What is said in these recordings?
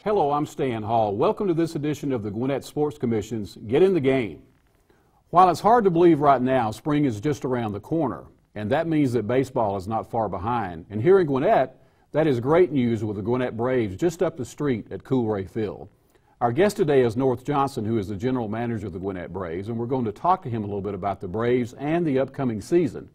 Hello, I'm Stan Hall. Welcome to this edition of the Gwinnett Sports Commission's Get in the Game. While it's hard to believe right now, spring is just around the corner, and that means that baseball is not far behind. And here in Gwinnett, that is great news with the Gwinnett Braves just up the street at Coolray Field. Our guest today is North Johnson, who is the general manager of the Gwinnett Braves, and we're going to talk to him a little bit about the Braves and the upcoming season.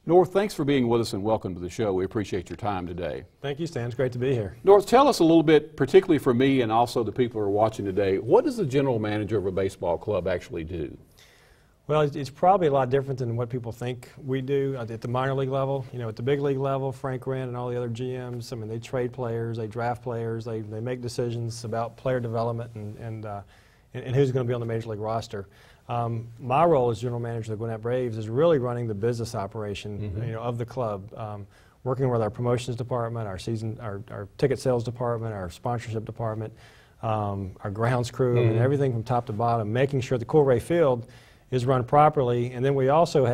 North, thanks for being with us and welcome to the show. We appreciate your time today. Thank you, Stan. It's great to be here. North, tell us a little bit, particularly for me and also the people who are watching today, what does the general manager of a baseball club actually do? Well, it's probably a lot different than what people think we do at the minor league level. You know, at the big league level, Frank Wren and all the other GMs, I mean, they trade players, they draft players, they make decisions about player development and who's going to be on the major league roster. My role as general manager of the Gwinnett Braves is really running the business operation, you know, of the club, working with our promotions department, our ticket sales department, our sponsorship department, our grounds crew, and everything from top to bottom, making sure the Coolray Field is run properly. And then we also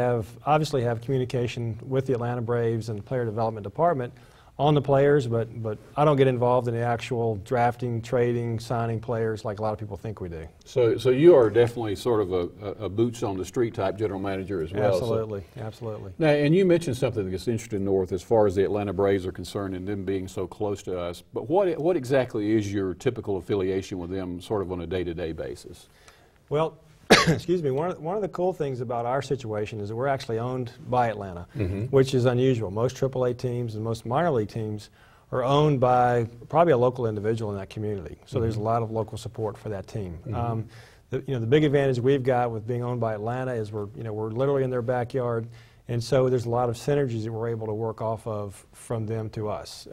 obviously have communication with the Atlanta Braves and the player development department on the players, but I don't get involved in the actual drafting, trading, signing players like a lot of people think we do. So you are definitely sort of a boots on the street type general manager as well. Absolutely, absolutely. Now, and you mentioned something that's interesting, North, as far as the Atlanta Braves are concerned and them being so close to us. But what exactly is your typical affiliation with them sort of on a day-to-day basis? Well, excuse me, one of the cool things about our situation is that we're actually owned by Atlanta, which is unusual. Most AAA teams and most minor league teams are owned by probably a local individual in that community. So there's a lot of local support for that team. The big advantage we've got with being owned by Atlanta is we're literally in their backyard, and so there's a lot of synergies that we're able to work off of from them to us.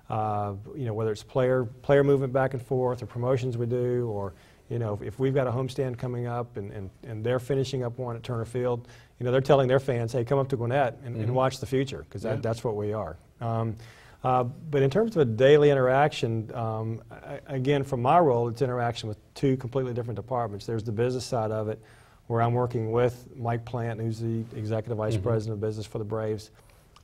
Whether it's player movement back and forth or promotions we do, or if we've got a homestand coming up and they're finishing up one at Turner Field, they're telling their fans, hey, come up to Gwinnett and watch the future, because that's what we are. But in terms of a daily interaction, again, from my role, it's interaction with two completely different departments. There's the business side of it, where I'm working with Mike Plant, who's the Executive Vice President of Business for the Braves,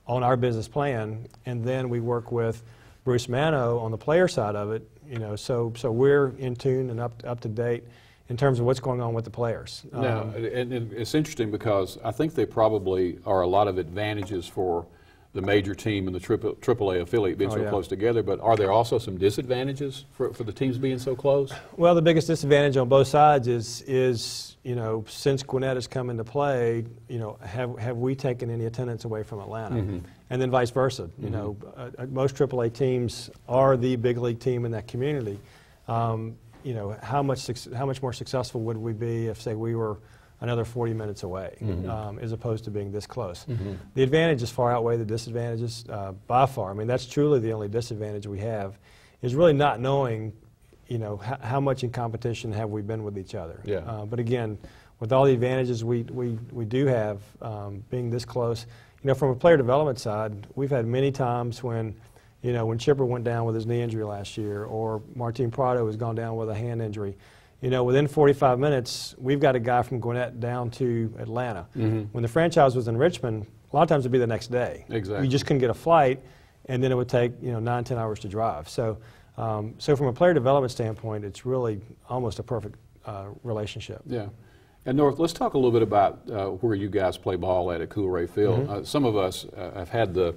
on our business plan, and then we work with Bruce Mano on the player side of it, so we're in tune and up to date in terms of what's going on with the players. Now, and it's interesting because I think they probably are a lot of advantages for the major team and the AAA affiliate being so close together, but are there also some disadvantages for the teams being so close? Well, the biggest disadvantage on both sides is since Gwinnett has come into play, have we taken any attendance away from Atlanta? And then vice versa. Most AAA teams are the big league team in that community. How much more successful would we be if, say, we were another 40 minutes away, as opposed to being this close? The advantages far outweigh the disadvantages by far. I mean, that's truly the only disadvantage we have, is really not knowing, how much in competition have we been with each other. But again, with all the advantages we do have, being this close, from a player development side, we've had many times when Chipper went down with his knee injury last year, or Martin Prado has gone down with a hand injury. Within 45 minutes, we've got a guy from Gwinnett down to Atlanta. When the franchise was in Richmond, a lot of times it would be the next day. Exactly. You just couldn't get a flight, and then it would take 9-10 hours to drive. So from a player development standpoint, it's really almost a perfect relationship. Yeah. And North, let's talk a little bit about where you guys play ball at Coolray Field. Some of us have had the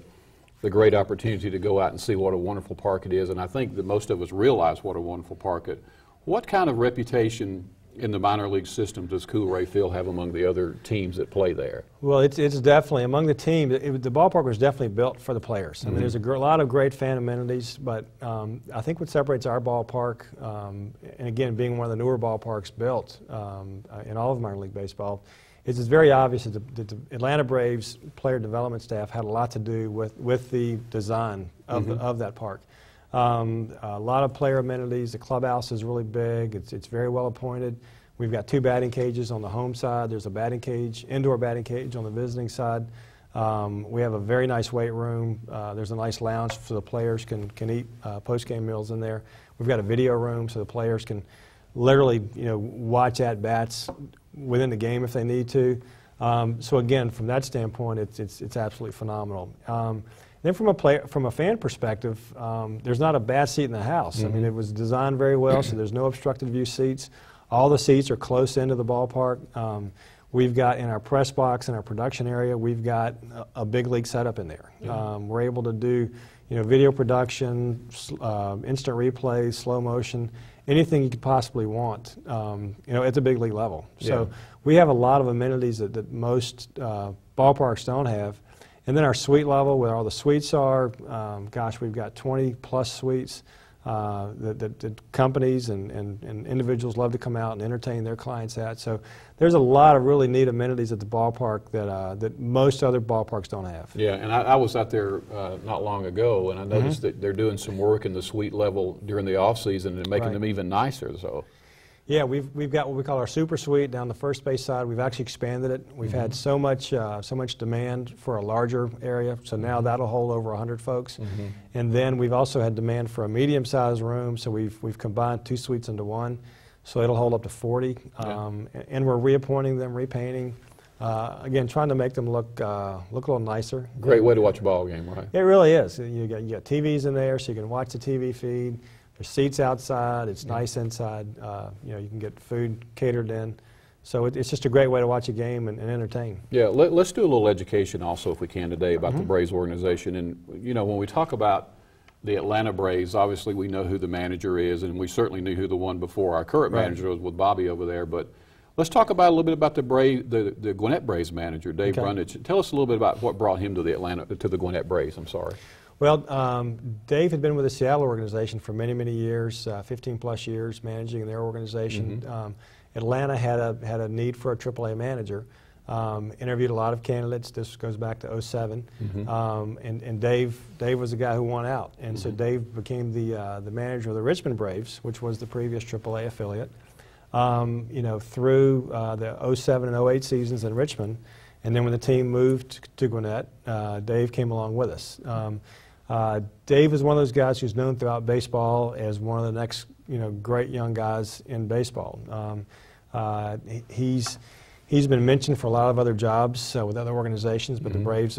great opportunity to go out and see what a wonderful park it is, and I think that most of us realize what a wonderful park it is. What kind of reputation in the minor league system does Coolray Field have among the other teams that play there? Well, it's definitely, among the teams, the ballpark was definitely built for the players. I mean, there's a lot of great fan amenities, but I think what separates our ballpark, and again, being one of the newer ballparks built in all of minor league baseball, is it's very obvious that the Atlanta Braves player development staff had a lot to do with the design of that park. A lot of player amenities. The clubhouse is really big. It's very well appointed. We've got 2 batting cages on the home side. There's a batting cage, indoor batting cage on the visiting side. We have a very nice weight room. There's a nice lounge so the players can eat post-game meals in there. We've got a video room so the players can literally watch at-bats within the game if they need to. So again, from that standpoint, it's absolutely phenomenal. Then from a fan perspective, there's not a bad seat in the house. I mean, it was designed very well, so there's no obstructed view seats. All the seats are close into the ballpark. We've got in our press box, in our production area, we've got a big league setup in there. We're able to do, video production, instant replay, slow motion, anything you could possibly want, at the big league level. So we have a lot of amenities that most ballparks don't have. And then our suite level, where all the suites are, gosh, we've got 20-plus suites that companies and individuals love to come out and entertain their clients at. So there's a lot of really neat amenities at the ballpark that most other ballparks don't have. Yeah, and I was out there not long ago, and I noticed that they're doing some work in the suite level during the off season and making them even nicer. So. Yeah, we've got what we call our super suite down the first base side. We've actually expanded it. We've had so much demand for a larger area, so now that'll hold over 100 folks. And then we've also had demand for a medium-sized room, so we've combined 2 suites into one, so it'll hold up to 40. And we're reappointing them, repainting. Again, trying to make them look a little nicer. Great way to watch a ball game, right? It really is. You got TVs in there, so you can watch the TV feed. There's seats outside. It's nice inside. You can get food catered in. So it's just a great way to watch a game and entertain. Yeah, let's do a little education also, if we can, today about the Braves organization. And, when we talk about the Atlanta Braves, obviously we know who the manager is, and we certainly knew who the one before our current manager was with Bobby over there. But let's talk about a little bit about the Gwinnett Braves manager, Dave Brundage. Tell us a little bit about what brought him to the Gwinnett Braves. I'm sorry. Well, Dave had been with the Seattle organization for many, many years, 15-plus years managing their organization. Atlanta had a need for a AAA manager. Interviewed a lot of candidates. This goes back to '07, and Dave was the guy who won out. And so Dave became the manager of the Richmond Braves, which was the previous AAA affiliate. Through the '07 and '08 seasons in Richmond, and then when the team moved to Gwinnett, Dave came along with us. Dave is one of those guys who's known throughout baseball as one of the next, great young guys in baseball. He's been mentioned for a lot of other jobs with other organizations, but the Braves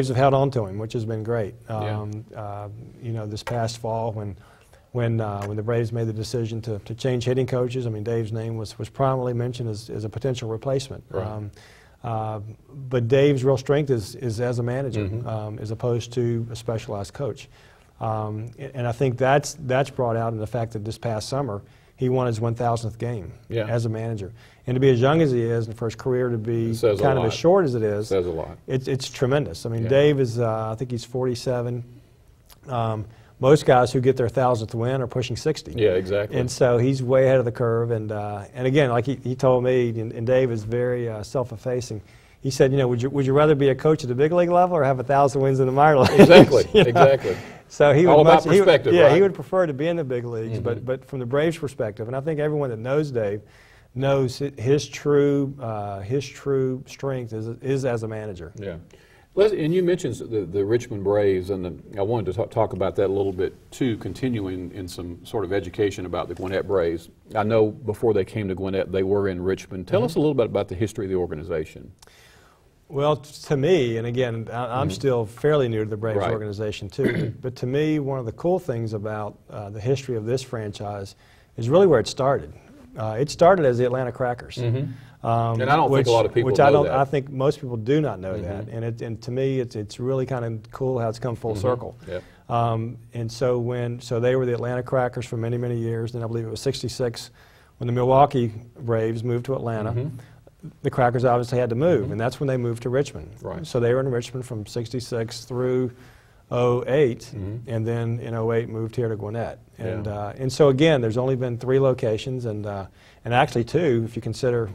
have held on to him, which has been great. This past fall when the Braves made the decision to change hitting coaches, I mean, Dave's name was prominently mentioned as a potential replacement. Right. But Dave's real strength is as a manager, as opposed to a specialized coach. And I think that's brought out in the fact that this past summer he won his 1,000th game as a manager. And to be as young as he is, and for his career to be kind of as short as it is, says a lot. It's tremendous. I mean, Dave is, I think he's 47. Most guys who get their 1,000th win are pushing 60. Yeah, exactly. And so he's way ahead of the curve. And again, like he told me, and Dave is very self-effacing. He said, would you rather be a coach at the big league level or have 1,000 wins in the minor leagues? Exactly, exactly. So he all would about perspective, right? He would prefer to be in the big leagues, but from the Braves' perspective, and I think everyone that knows Dave knows his true strength is as a manager. Yeah. And you mentioned the Richmond Braves, and I wanted to talk about that a little bit too, continuing in some sort of education about the Gwinnett Braves. I know before they came to Gwinnett, they were in Richmond. Tell us a little bit about the history of the organization. Well, to me, and again, I'm still fairly new to the Braves organization too, but to me, one of the cool things about the history of this franchise is really where it started. It started as the Atlanta Crackers. And I don't think a lot of people know that. I think most people do not know that. And to me, it's really kind of cool how it's come full circle. Yep. And so they were the Atlanta Crackers for many, many years. Then I believe it was '66 when the Milwaukee Braves moved to Atlanta. The Crackers obviously had to move, and that's when they moved to Richmond. Right. So they were in Richmond from '66 through '08, and then in '08 moved here to Gwinnett. And so again, there's only been 3 locations, and actually 2 if you consider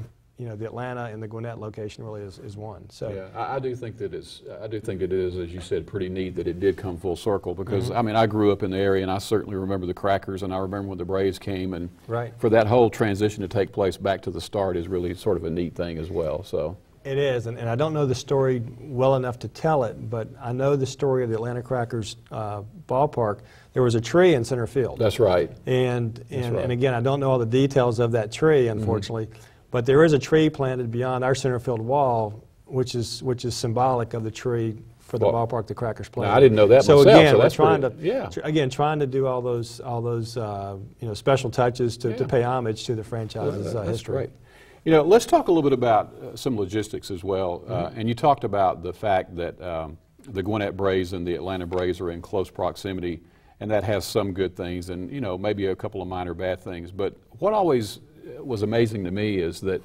the Atlanta and the Gwinnett location really is one. So yeah, I do think that it is, as you said, pretty neat that it did come full circle because I mean I grew up in the area and I certainly remember the Crackers and I remember when the Braves came and for that whole transition to take place back to the start is really sort of a neat thing as well. So it is, and I don't know the story well enough to tell it, but I know the story of the Atlanta Crackers ballpark. There was a tree in center field. That's right. And again, I don't know all the details of that tree, unfortunately. But there is a tree planted beyond our center field wall, which is symbolic of the tree for the ballpark the Crackers play. I didn't know that myself. Again, so we're that's trying to do all those special touches to pay homage to the franchise's history. Great. You know, let's talk a little bit about some logistics as well. And you talked about the fact that the Gwinnett Braves and the Atlanta Braves are in close proximity, and that has some good things and, you know, maybe a couple of minor bad things. But what always was amazing to me is that,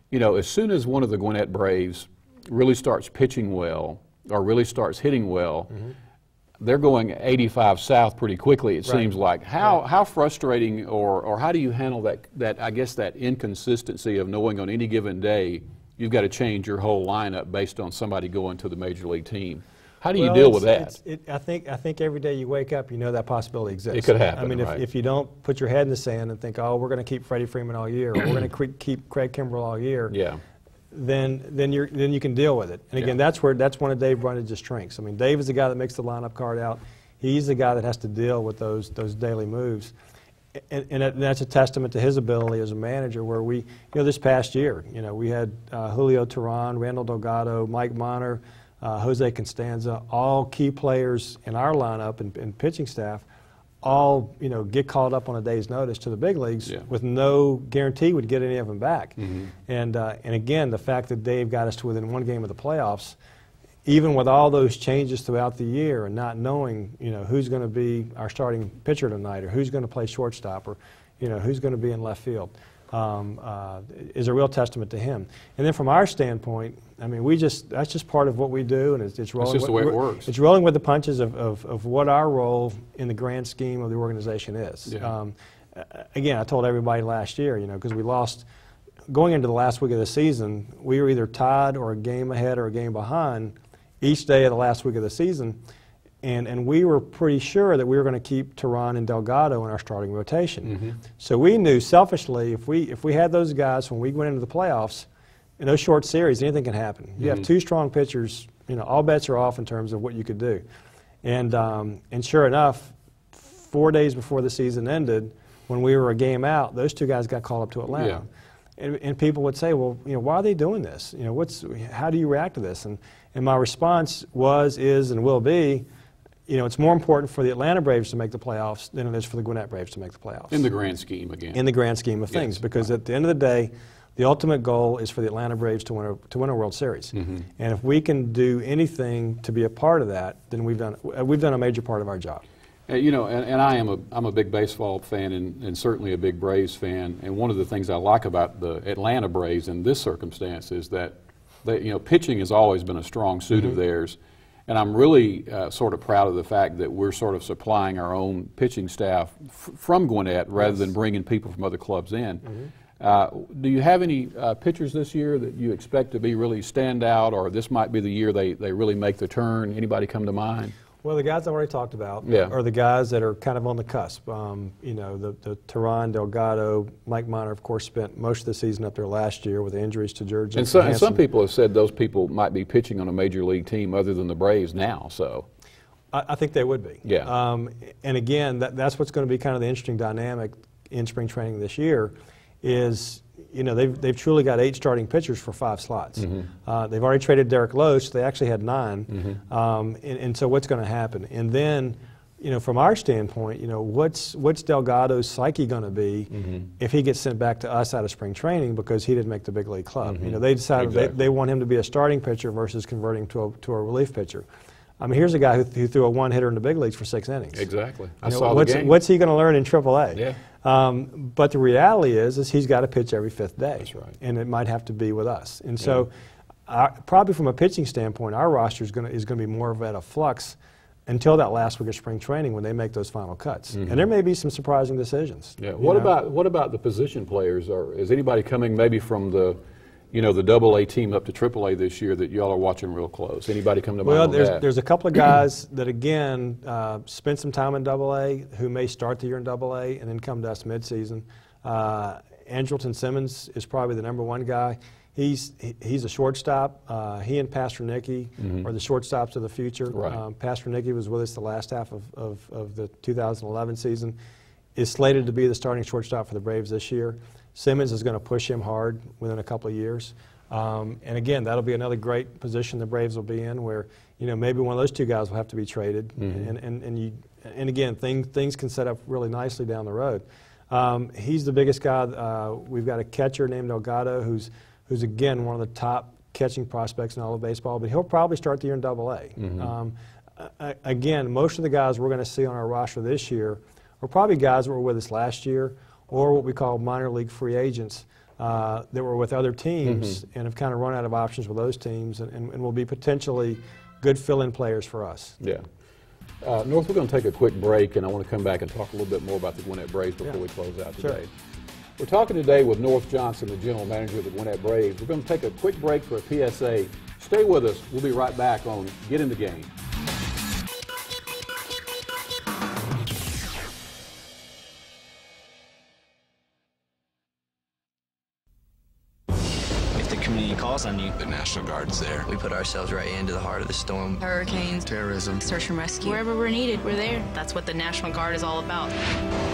you know, as soon as one of the Gwinnett Braves really starts pitching well or really starts hitting well, they're going 85 south pretty quickly, it seems like. How frustrating or how do you handle that I guess that inconsistency of knowing on any given day you've got to change your whole lineup based on somebody going to the major league team? How do you deal with that? I think every day you wake up, you know that possibility exists. It could happen. I mean, if you don't put your head in the sand and think, oh, we're going to keep Freddie Freeman all year, or we're going to keep Craig Kimbrell all year, then you can deal with it. And again, that's one of Dave Brunage's strengths. I mean, Dave is the guy that makes the lineup card out. He's the guy that has to deal with those daily moves. And that's a testament to his ability as a manager where we, you know, this past year, you know, we had Julio Teheran, Randall Delgado, Mike Monner, Jose Constanza, all key players in our lineup and pitching staff, all, you know, get called up on a day's notice to the big leagues with no guarantee we'd get any of them back. And again, the fact that Dave got us to within one game of the playoffs, even with all those changes throughout the year and not knowing, you know, who's going to be our starting pitcher tonight or who's going to play shortstop or, you know, who's going to be in left field, is a real testament to him. And then from our standpoint, I mean, that's just part of what we do, and it's rolling. It's just the way it works. It's rolling with the punches of what our role in the grand scheme of the organization is. Again, I told everybody last year, you know, because we lost, going into the last week of the season, we were either tied or a game ahead or a game behind each day of the last week of the season. And we were pretty sure that we were going to keep Teheran and Delgado in our starting rotation. So we knew selfishly if we had those guys when we went into the playoffs, in those short series, anything can happen. You have two strong pitchers, you know, all bets are off in terms of what you could do. And sure enough, 4 days before the season ended, when we were a game out, those two guys got called up to Atlanta. And people would say, well, you know, why are they doing this? You know, how do you react to this? And my response was, is, and will be, you know, it's more important for the Atlanta Braves to make the playoffs than it is for the Gwinnett Braves to make the playoffs. In the grand scheme, again. In the grand scheme of things, because at the end of the day, the ultimate goal is for the Atlanta Braves to win a World Series. And if we can do anything to be a part of that, then we've done a major part of our job. You know, and I'm a big baseball fan and certainly a big Braves fan. And one of the things I like about the Atlanta Braves in this circumstance is that you know, pitching has always been a strong suit of theirs. And I'm really sort of proud of the fact that we're sort of supplying our own pitching staff from Gwinnett rather than bringing people from other clubs in. Do you have any pitchers this year that you expect to be really stand out, or this might be the year they really make the turn? Anybody come to mind? Well, the guys I've already talked about are the guys that are kind of on the cusp. You know, the Teheran, Delgado, Mike Monner, of course, spent most of the season up there last year with injuries to Georgia. And some people have said those people might be pitching on a major league team other than the Braves now. So I think they would be. And again, that's what's going to be kind of the interesting dynamic in spring training this year is, you know, they've truly got 8 starting pitchers for 5 slots. They've already traded Derek Lowe, so they actually had 9. And so what's going to happen? And then, you know, from our standpoint, you know, what's Delgado's psyche going to be if he gets sent back to us out of spring training because he didn't make the big league club? You know, they decided they want him to be a starting pitcher versus converting to a relief pitcher. I mean, here's a guy who threw a one-hitter in the big leagues for 6 innings. Exactly. I saw the game. What's he going to learn in AAA? But the reality is he's got to pitch every 5th day. That's right. And it might have to be with us. And so probably from a pitching standpoint, our roster is going to be more at a flux until that last week of spring training when they make those final cuts. And there may be some surprising decisions. What about the position players? Is anybody coming maybe from the AA team up to AAA this year that y'all are watching real close? Anybody come to mind? Well, there's a couple of guys that again spent some time in AA who may start the year in AA and then come to us midseason. Andrelton Simmons is probably the #1 guy. He's a shortstop. He and Pastor Nicky are the shortstops of the future. Pastor Nicky was with us the last half of the 2011 season. Is slated to be the starting shortstop for the Braves this year. Simmons is going to push him hard within a couple of years. And again, that'll be another great position the Braves will be in where, maybe one of those two guys will have to be traded, and again, things can set up really nicely down the road. He's the biggest guy. We've got a catcher named Delgado, who's again one of the top catching prospects in all of baseball, but he'll probably start the year in AA. Again, most of the guys we're going to see on our roster this year are probably guys that were with us last year, or what we call minor league free agents that were with other teams and have kind of run out of options with those teams, and will be potentially good fill-in players for us. Yeah. North, we're going to take a quick break, and I want to come back and talk a little bit more about the Gwinnett Braves before we close out today. Sure. We're talking today with North Johnson, the general manager of the Gwinnett Braves. We're going to take a quick break for a PSA. Stay with us. We'll be right back on Get in the Game. Community calls on you. The National Guard's there. We put ourselves right into the heart of the storm. Hurricanes, Terrorism, search and rescue. Wherever we're needed, we're there. That's what the National Guard is all about.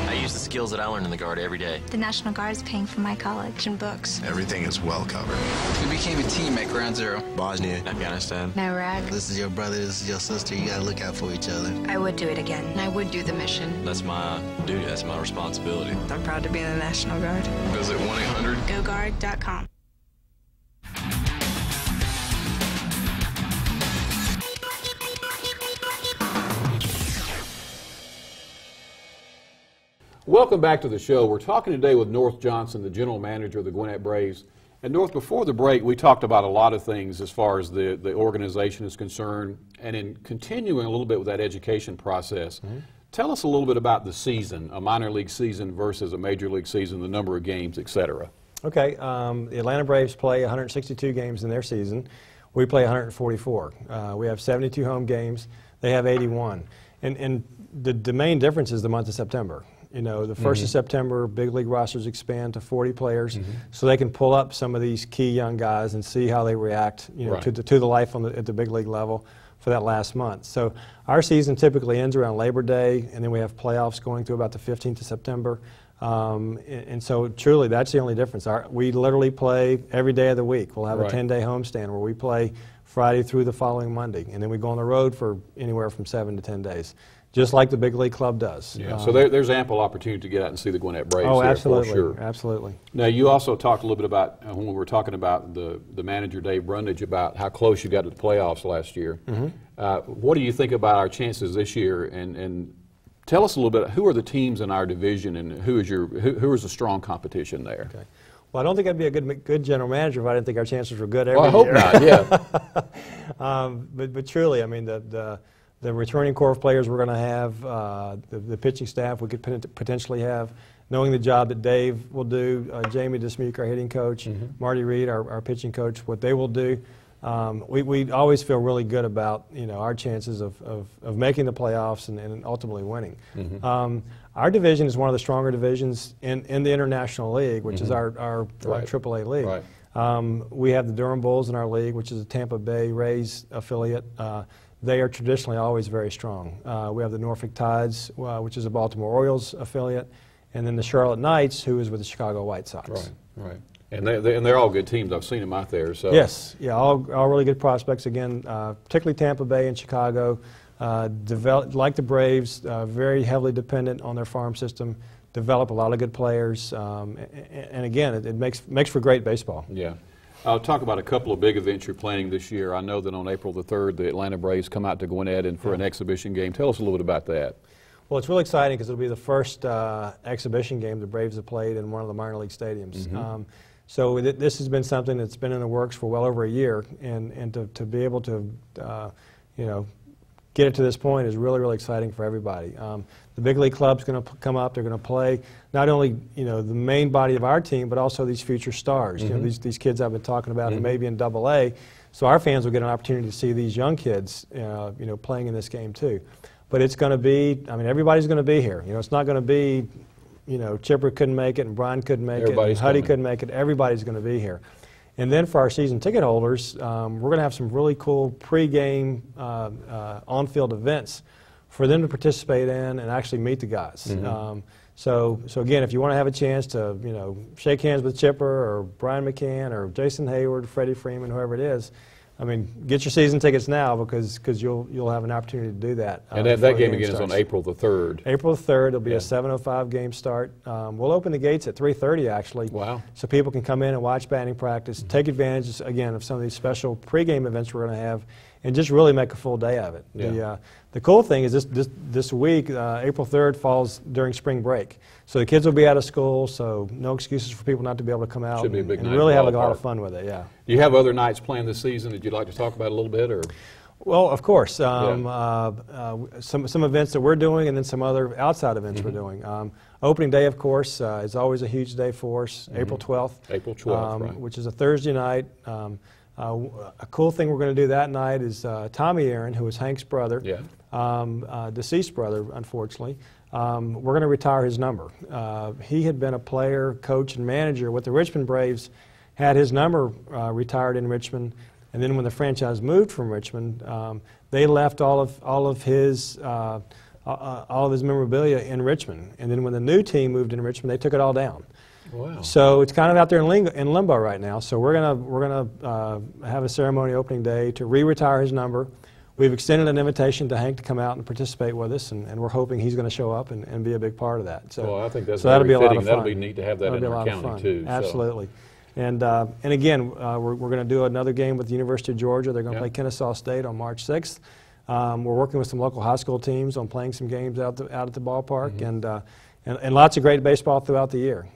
I use the skills that I learned in the Guard every day. The National Guard is paying for my college and books. everything is well covered. We became a team at Ground Zero. Bosnia, Afghanistan. Iraq. This is your brother, this is your sister. You gotta look out for each other. I would do it again. And I would do the mission. That's my duty. That's my responsibility. I'm proud to be in the National Guard. visit 1-800. GoGuard.com. Welcome back to the show. We're talking today with North Johnson, the general manager of the Gwinnett Braves. And North, before the break, we talked about a lot of things as far as the organization is concerned, and in continuing a little bit with that education process. Tell us a little bit about the season, a minor league season versus a major league season, the number of games, et cetera. Okay, the Atlanta Braves play 162 games in their season. We play 144. We have 72 home games. They have 81. And the main difference is the month of September. You know, the 1st of September, big league rosters expand to 40 players, so they can pull up some of these key young guys and see how they react, you know, to the life at the big league level for that last month. So our season typically ends around Labor Day, and then we have playoffs going through about the 15th of September. And so truly, that's the only difference. We literally play every day of the week. We'll have a 10-day homestand where we play Friday through the following Monday, and then we go on the road for anywhere from 7 to 10 days. Just like the big league club does. Yeah, so there's ample opportunity to get out and see the Gwinnett Braves. Oh, there, absolutely, for sure. absolutely. Now, you also talked a little bit about, when we were talking about the manager, Dave Brundage, about how close you got to the playoffs last year. What do you think about our chances this year? And tell us a little bit, who are the teams in our division, and who is the strong competition there? Okay. Well, I don't think I'd be a good general manager if I didn't think our chances were good every year. Well, I hope not, yeah. But truly, I mean, the returning core of players we're going to have, the pitching staff we could potentially have, knowing the job that Dave will do, Jamie Dismuke, our hitting coach, Marty Reed, our pitching coach, what they will do. We always feel really good about, you know, our chances of making the playoffs and ultimately winning. Our division is one of the stronger divisions in the International League, which is our AAA league. Right. We have the Durham Bulls in our league, which is a Tampa Bay Rays affiliate. They are traditionally always very strong. We have the Norfolk Tides, which is a Baltimore Orioles affiliate, and then the Charlotte Knights, who is with the Chicago White Sox. Right, right. And they're all good teams. I've seen them out there. So yes, yeah, all really good prospects. Again, particularly Tampa Bay and Chicago, like the Braves, very heavily dependent on their farm system. Develop a lot of good players, and again, it makes for great baseball. Yeah. I'll talk about a couple of big events you're planning this year. I know that on April the 3rd, the Atlanta Braves come out to Gwinnett and for an exhibition game. Tell us a little bit about that. Well, it's really exciting because it'll be the first exhibition game the Braves have played in one of the minor league stadiums. So this has been something that's been in the works for well over a year, and to be able to, you know, get it to this point is really, really exciting for everybody. The big league club's going to come up. They're going to play not only, you know, the main body of our team, but also these future stars. You know, these kids I've been talking about who may be in AA. So our fans will get an opportunity to see these young kids, you know, playing in this game too. But it's going to be, I mean, everybody's going to be here. You know, it's not going to be, you know, Chipper couldn't make it and Brian couldn't make it and Huddy couldn't make it. Everybody's going to be here. And then for our season ticket holders, we're going to have some really cool pregame on-field events for them to participate in and actually meet the guys. So again, if you want to have a chance to, you know, shake hands with Chipper or Brian McCann or Jason Hayward, Freddie Freeman, whoever it is, I mean, get your season tickets now because you'll have an opportunity to do that. And that game again is on April the 3rd. April 3rd. It'll be a 7:05 game start. We'll open the gates at 3:30 actually. Wow. So people can come in and watch batting practice, take advantage again of some of these special pregame events we're going to have, and just really make a full day of it. Yeah. The cool thing is this week, April 3rd falls during spring break. So the kids will be out of school, so no excuses for people not to be able to come out. Should be a big night and really have a lot ballpark. of fun with it, yeah. Do you have other nights planned this season that you'd like to talk about a little bit? Or? Well, of course. Some events that we're doing and then some other outside events we're doing. Opening day, of course, is always a huge day for us, April 12th. April 12th, right. Which is a Thursday night. A cool thing we're going to do that night is Tommy Aaron, who is Hank's brother, deceased brother, unfortunately. We're going to retire his number. He had been a player, coach, and manager with the Richmond Braves, had his number retired in Richmond, and then when the franchise moved from Richmond, they left all of his memorabilia in Richmond. And then when the new team moved in Richmond, they took it all down. Wow. So it's kind of out there in limbo right now. So we're gonna have a ceremony opening day to re-retire his number. We've extended an invitation to Hank to come out and participate with us, and we're hoping he's going to show up and be a big part of that. So, well, I think that's that'll be a lot fitting. of fun. That'll be neat to have that in our county too. Absolutely. So. And again, we're going to do another game with the University of Georgia. They're going to play Kennesaw State on March 6th. We're working with some local high school teams on playing some games out at the ballpark, and lots of great baseball throughout the year.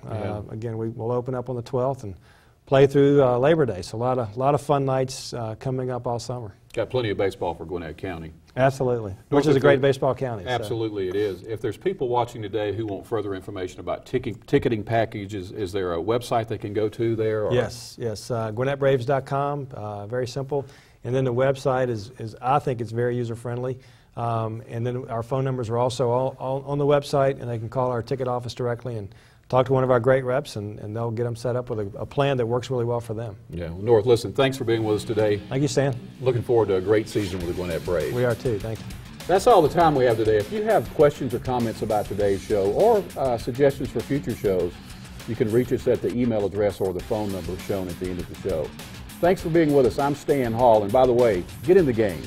Again, we'll open up on the 12th and play through Labor Day. So a lot of fun nights coming up all summer. Got plenty of baseball for Gwinnett County. Absolutely, which is a great baseball county. Absolutely, it is. If there's people watching today who want further information about ticketing packages, is there a website they can go to there? Or? Yes, GwinnettBraves.com, very simple. And then the website is I think it's very user-friendly. And then our phone numbers are also all on the website, and they can call our ticket office directly and talk to one of our great reps, and they'll get them set up with a plan that works really well for them. Yeah, well, North, listen, thanks for being with us today. Thank you, Stan. Looking forward to a great season with the Gwinnett Braves. We are too, thank you. That's all the time we have today. If you have questions or comments about today's show or suggestions for future shows, you can reach us at the email address or the phone number shown at the end of the show. Thanks for being with us. I'm Stan Hall, and by the way, get in the game.